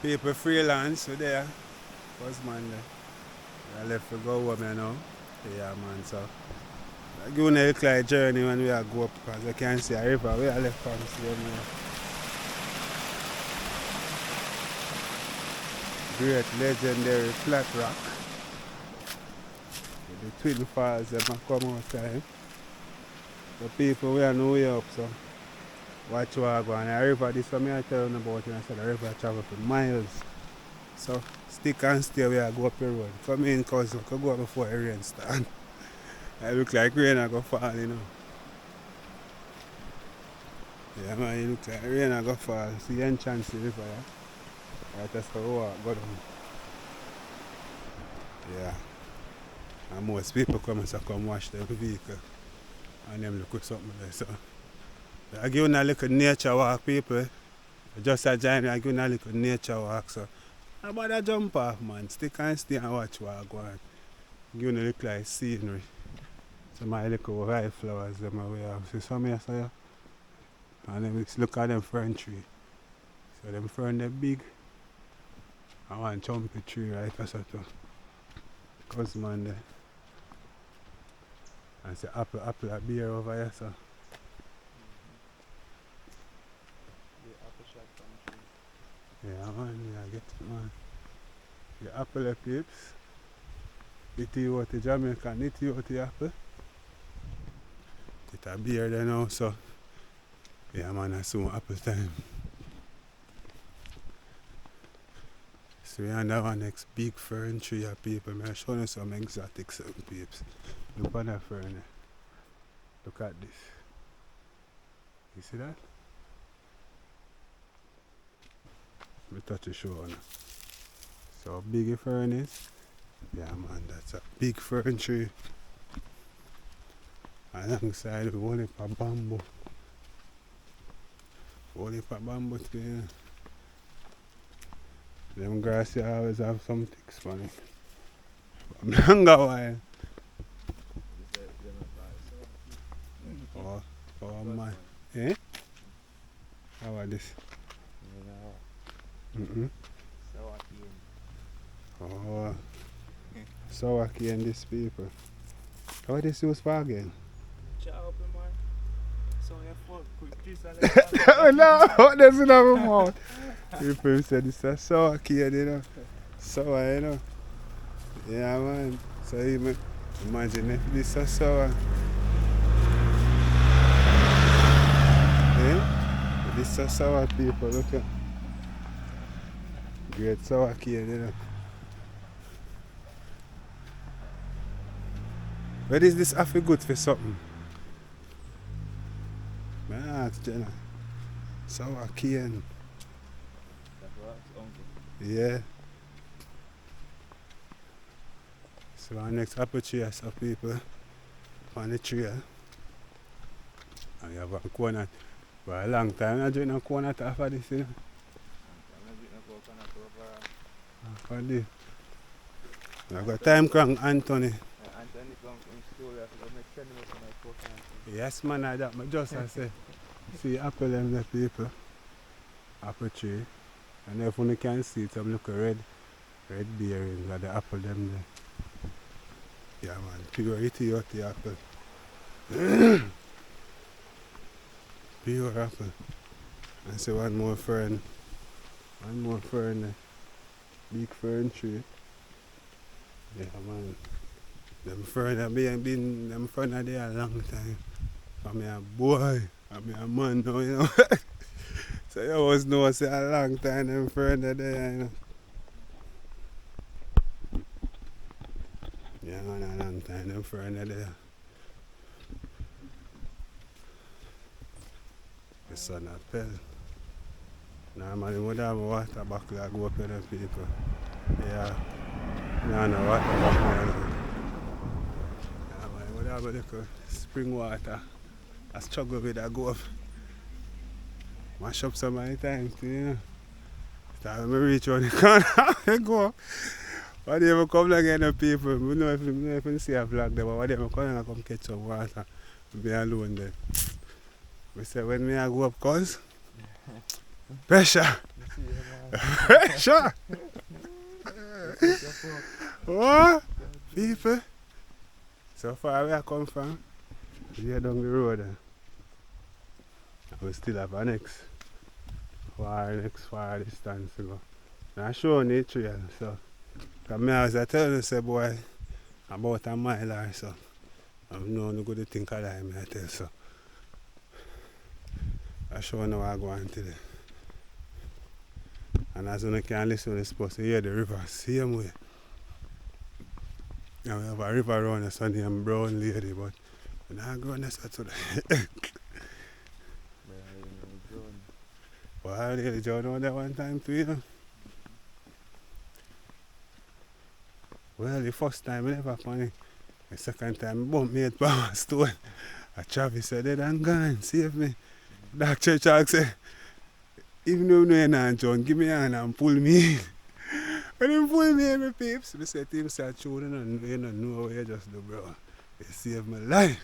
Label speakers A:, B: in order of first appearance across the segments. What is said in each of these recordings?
A: People freelance, so there. First man there. I left to go home, you know. Yeah, man, so. I give you a look like journey when we are go up, because you can see a river. We are left from here, man. Great legendary flat rock. The Twin Falls, them come out time. The people we are know way up, so. Watch what I go on. The river, this one I tell you about, and I said the river travel for miles. So stick and stay where I go up the road. For me in cousin, I could go up before the rain start. I look like rain I go fall, you know. Yeah man, you look like rain I go fall. See the entrance to the river, yeah? Right, that's how we walk, go down. Yeah. And most people come and come wash their vehicle. And them look at something there, so. I give you a little nature walk, people. Just a join me, I give you a little nature walk, so. How about that jump off, man? Stick and stay and watch what I go on. Give you a look like scenery. So my little white flowers, them way have. See some here, so yeah. And then look at them fern tree. So them fern they big. I want to jump the tree right or something. Cause man there. And say apple a beer over here, so. Yeah man, yeah, get it man. The apple peeps. It is what the Jamaica, it is what the apple. It's a beer there now, so yeah man, that's soon apple time. So we have one next big fern tree of people. I'll show you some exotic certain peeps. Look on that fern there. Look at this. You see that? Let me touch the show on. So how big a fern is? Yeah man, that's a big fern tree. Alongside we only for bamboo. Only for bamboo tree. Them grass you always have some things funny. But longer while. Oh man. Eh? How are this? Oh. Sour cane this people. How are this used for again? No, what does it have a mouth? People said it's a sour cane, you know. Sour, you know. Yeah man. So even imagine if this is sour. Eh? This is sour people, look at. Great sour cane, you know. Where is this half good for something? I ask Jenna. Sour cane. Yeah. So our next apple tree is some people on the tree. And you have a coconut. For a long time I drink a coconut off of this, you know. Off of this. I got time crank Anthony. Yes man, I that. I just I say, see apple them the people. Apple tree. And if you can see it, some look red bearings of the apple them there. Yeah man, pure Ethiopian apple. Pure apple. And see one more fern there. Big fern tree. Yeah man. Them fern have been them fern are there a long time. I'm a boy. I'm a man now, you know. So you always know say a long time them fern are there, you know. Yeah man, a long time them fern are there. The sun a pell. Normally would have a water bucket that go up to them people. Yeah. No water bucket. Yeah man, would have a little spring water. I struggle with that go up. Mash up so many times, you know. So when I reach on the corner, I go up. But they ever come again the people. We know if you see a vlog there, but when they come and come catch some water, be alone there. We say when I go up cause pressure. Sure. What? People? So far where I come from, we are down the road and we still have our next far distance to go. And I show the trail, so because me as I tell you, say boy, about a mile or so. I know no good think of that, I tell you so. I show you I go on today. And as you can listen, you're supposed to hear the river same way. And we have a river around the sun named Brown Lady, but we're not going to today. Well, I really don't know that one time too, you know. Well, the first time I never funny. The second time I bumped me at Power Stone. A Travis said, "They done gone, save me." Dr. Chuck said, "Even though you're not John, give me a hand and pull me in." When he pull me in, my peeps, I said to him, "Sir, you don't know what you just do, bro. You saved my life."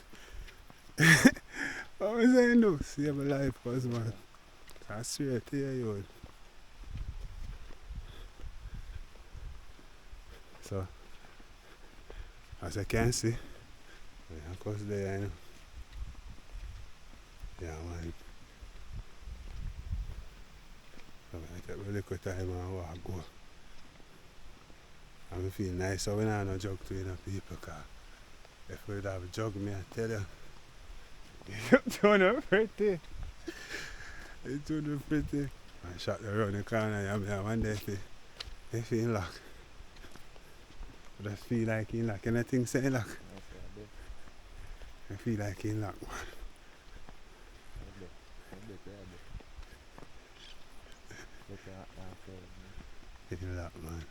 A: What was I do? Save my life, cause man. I swear to you. So, as I can see, of course there, you know. Yeah, man. So I take a little time and walk go. And I feel nice, so we don't have no jug to people, because if we would have a jug, me, I tell you, it's too pretty. It's too pretty. I shot around the corner, and I wonder if he in luck. I just feel like he in luck. Anything say luck? I feel like he in luck, man. In luck, man.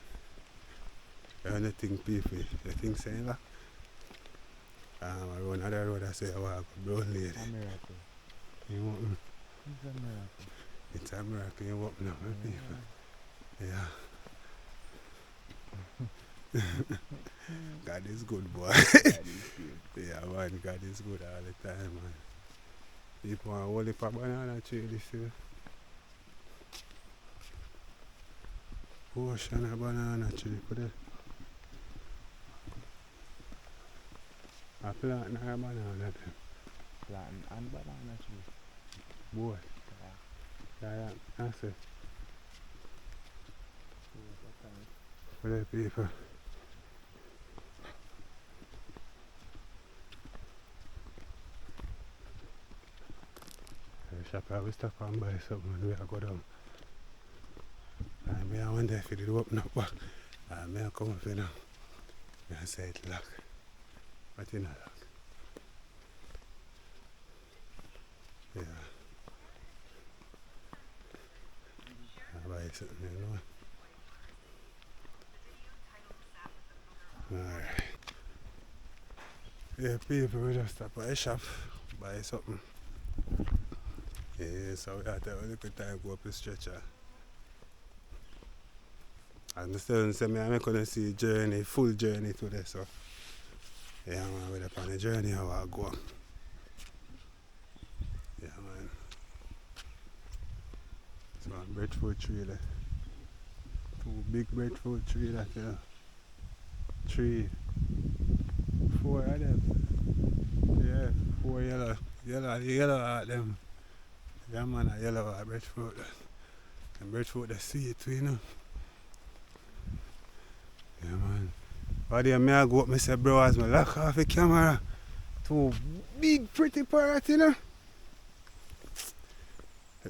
A: Anything people, you think say luck? I run another road, I say I walk a brown lady.
B: It's a miracle.
A: You want me?
B: It's a miracle.
A: It's a miracle, you want me now, people. Yeah. God is good, boy.
B: God is good.
A: Yeah, man, God is good all the time, man. People want to hold up a banana tree this year. Ocean of banana tree, put it. A plant and a banana tree.
B: Plant and banana tree.
A: Boy. Yeah, that's it. For the people. The shop I will stop and buy something and we are go down. And I wonder if it did open up back. And I come up here now. I say it lock. But it's not lock. Yeah. I buy something, you know. Alright. Yeah, people will just stop at the shop, buy something. Yeah, so we have to have a little time go up the stretcher. And the students say I'm going to see journey, full journey today, so yeah, man, we're up on the journey how I go. Yeah, man. So a breadfruit tree there. 2 big breadfruit tree that there. 3, 4 of them. Yeah, 4 yellow at them. Yeah, man, a yellow breadfruit. And breadfruit the sweet, you know. Yeah, man. But then I go up, I say, bro, as I lock off the camera, 2 big pretty parrot, you know.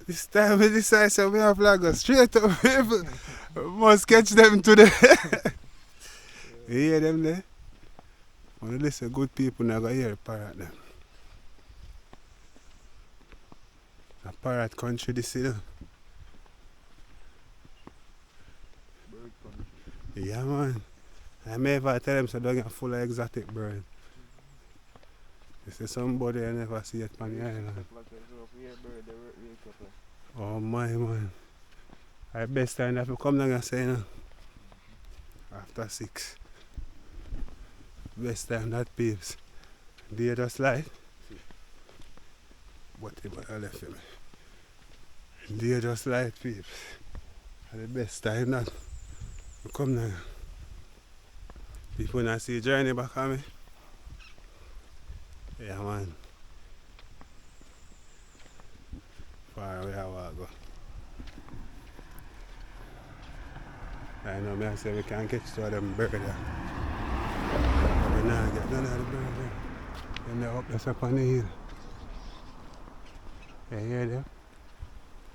A: This time we decide so we have to go straight up, people. Must catch them today. You hear them there? When you listen, good people now go hear a parrot them. A parrot country this, you know.
B: Bird country.
A: Yeah, man. I may ever tell them so don't get full of exotic birds. You see somebody I never see it on the island. Oh my man. I best time if you come down and say, you know, after 6. Best time that peeps. They just light. But I left him. They just light peeps. the best time that I come now. People not see journey back on me. Yeah man. Far away I walk go. I know me I say we can't catch two of them birds there. But we not get none of the birds there. Then they're up there up on the hill. You hear them?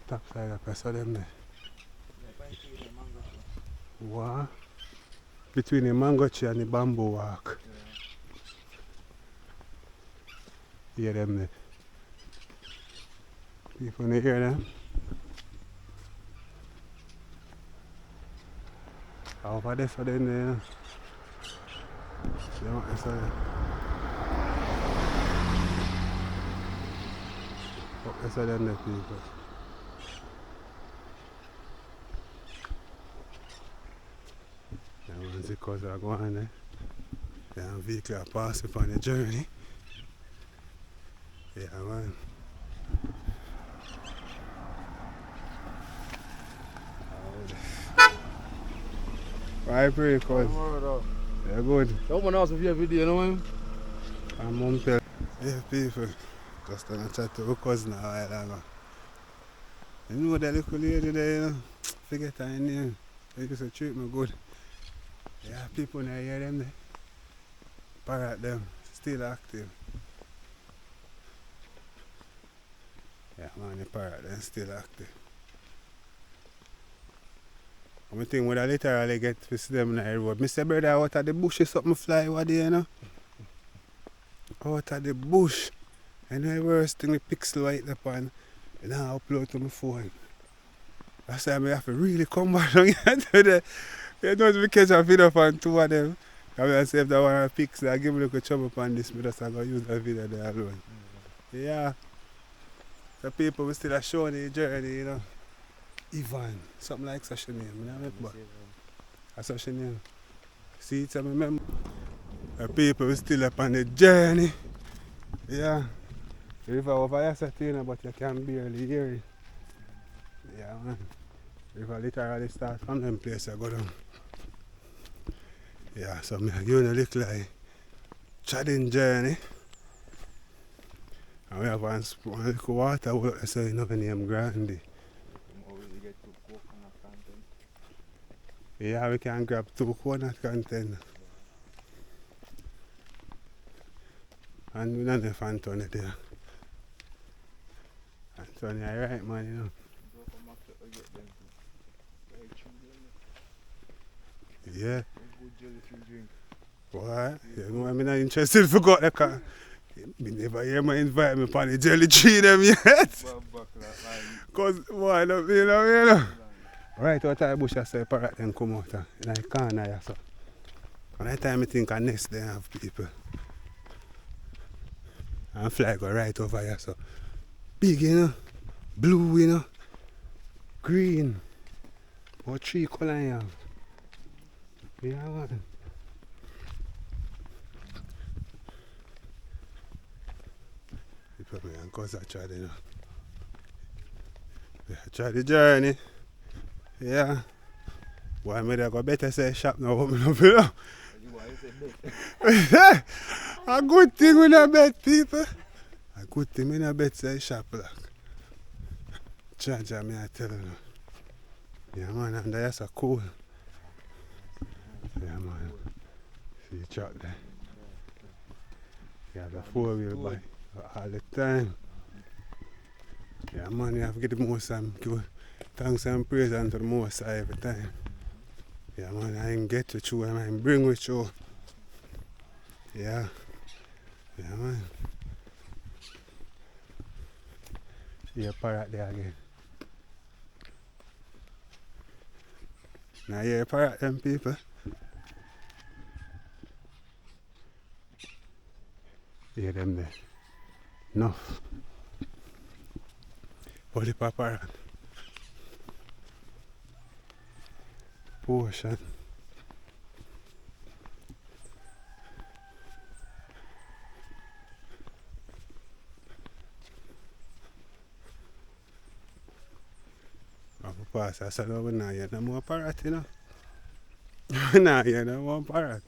A: Top side up, I saw them there. What? Between the mango tree and the bamboo walk. You hear them there? People don't hear them? Over there for them there, you know. They want to say up there for them there, people. Yeah, once the cars are going there, the vehicle are passing upon the journey. Yeah, man. Why pray, cuz? Yeah, good.
B: Someone else if you have video, you know what I mean?
A: I'm on pill. Yeah, people. Just gonna chat to my cousin a while ago. You know that little lady there, you know? Forget her name. They used to treat me good. Yeah, people now hear them there. Parrot them. Still active. Yeah, man, the parrot them still active. I think when I literally get to see them on the road, Mr. Brother, out of the bush is something fly over there, you know? Out of the bush. And the worst thing, the pixel white upon, and I upload to my phone. That's why I have to really come back down here to the, you know, if we catch a video on two of them, I will save that one of the pixel, I give me a little trouble upon this, but just I'm going to use that video there alone. Yeah. The people will still showing the journey, you know. Ivan, something like such a name, I don't remember. That's such a name. See, it's a remember. The people will still up on the journey. Yeah. The river over here, Satina, but you can barely hear it. Yeah, man. The river literally starts from them place I go down. Yeah, so I'm giving a little like chatting journey. And we have one little water out so you know the name Grandi. Yeah, we can grab 2 coconut containers. And we don't have Anthony there. Anthony, you're right, man, you know. Yeah. What? You know, I'm not interested if I got the car. You never hear me invite me for the jelly tree them yet. Because, boy, you know. Right out of the bush, I say parrot them come out in the corner here, so. And that time I think a nest they have people. And fly go right over here, so. Big, you know. Blue, you know. Green. What 3 colours you have? Yeah, man. People and cause I try, you know. Yeah, try the journey. Yeah. Why may I go better say shop now open up, you know? A good thing when I bet people. A good thing when I bet say shop like. Charge me I tell you. Yeah man, and that's so cool. Yeah man. See the truck there. You have a 4-wheel bike all the time. Yeah man, you have to get the most give thanks and praise unto the most high every time. Yeah man, I ain't get with you, I ain't bring with you. Yeah. Yeah man. See a parrot there again. Now you parrot them people. Hear them there. Enough. What the parrot? Portion. fast. I said, no, we're not yet no more parrot, you know. We're not yet no more parrot.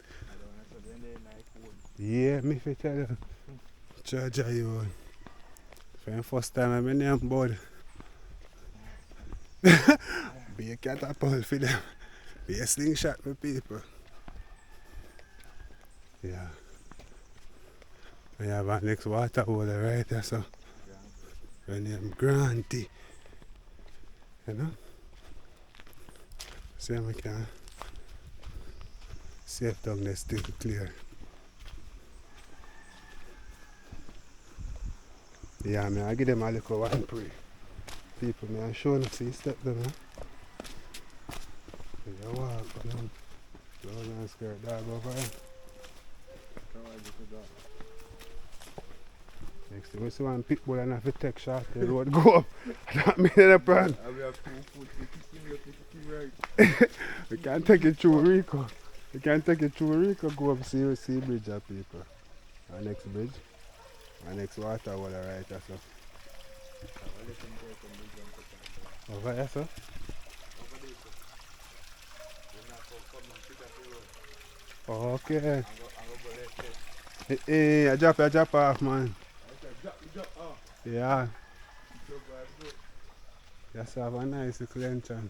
A: Yeah, me fi tell you. Judge you. For the first time I'm in them board. Be a catapult for them. Be a slingshot for people. Yeah. We have our next water holder right there, so. Her name Granty. You know? See if we can safe down there still clear. Yeah, man, I give them a little one pray. People, man, I'm showing see step them, man. You walk down. Go and skirt dog over here. Next thing we see one pit bull and have to take shot, the road go up. That means the plan.
B: We have 2 foot, 16 right.
A: We can't take it through Rico. We can't take it through Rico, go up see bridge of people. Our next bridge. Our next water will right there, so. Over here, sir? Okay. Hey, I drop off, man. Yeah. Just have a nice clenching.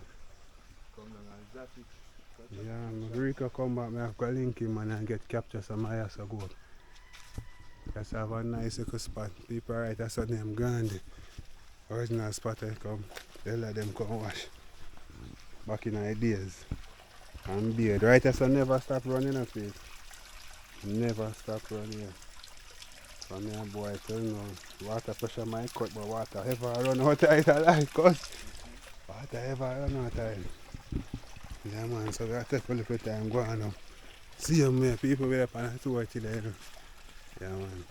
A: Yeah, Rico come back, I have to link him man, and get captured some eyes to go. Just have a nice little spot. People right, that's what name Gandhi. Original spot I come. They let them come wash. Back in the days. And beard. Right, that's so never stop running up it. Never stop running. So me a boy tell you know, water pressure might cut, but water ever run out of it alive, cause water ever run out of it. Yeah man, so we have to take a little time go on now. See you man, people wait up on a tour today. Yeah man.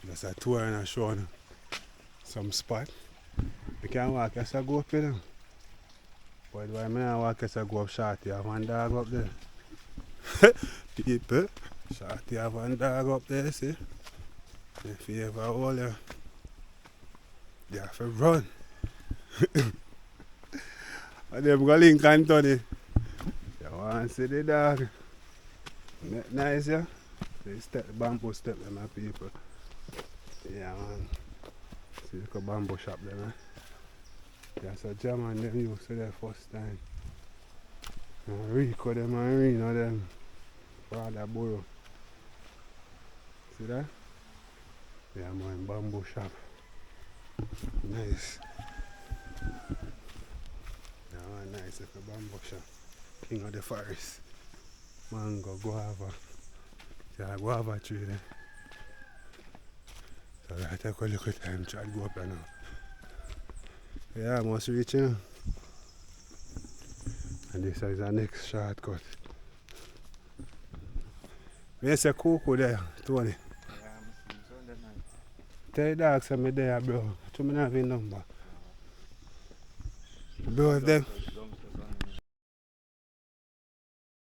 A: Just a tour and a show now. Some spot. We can walk as I go up there. But why me not walk as I go up shorty, I have one dog up there. People, shorty have one dog up there, see? If you ever hold her, you have to run. And them go link and Tony. You want to see the dog? Nice, yeah? They step, bamboo step them, my people. Yeah, man. See the bamboo shop there, man. That's a German them used to their first time. And Rico them and Reno them. Father Borough. See that? Yeah, man, bamboo shop. Nice. Yeah, man, nice little bamboo shop. King of the forest. Mango, guava. Yeah, guava tree there. So I take a look at time, try to go up there now. Yeah, I must reach you. And this is our next shortcut. Where's the cuckoo there, Tony?
B: Yeah, I'm seeing Sunday night.
A: Tell the dogs I'm there, bro. To me not have a number. Bro, if them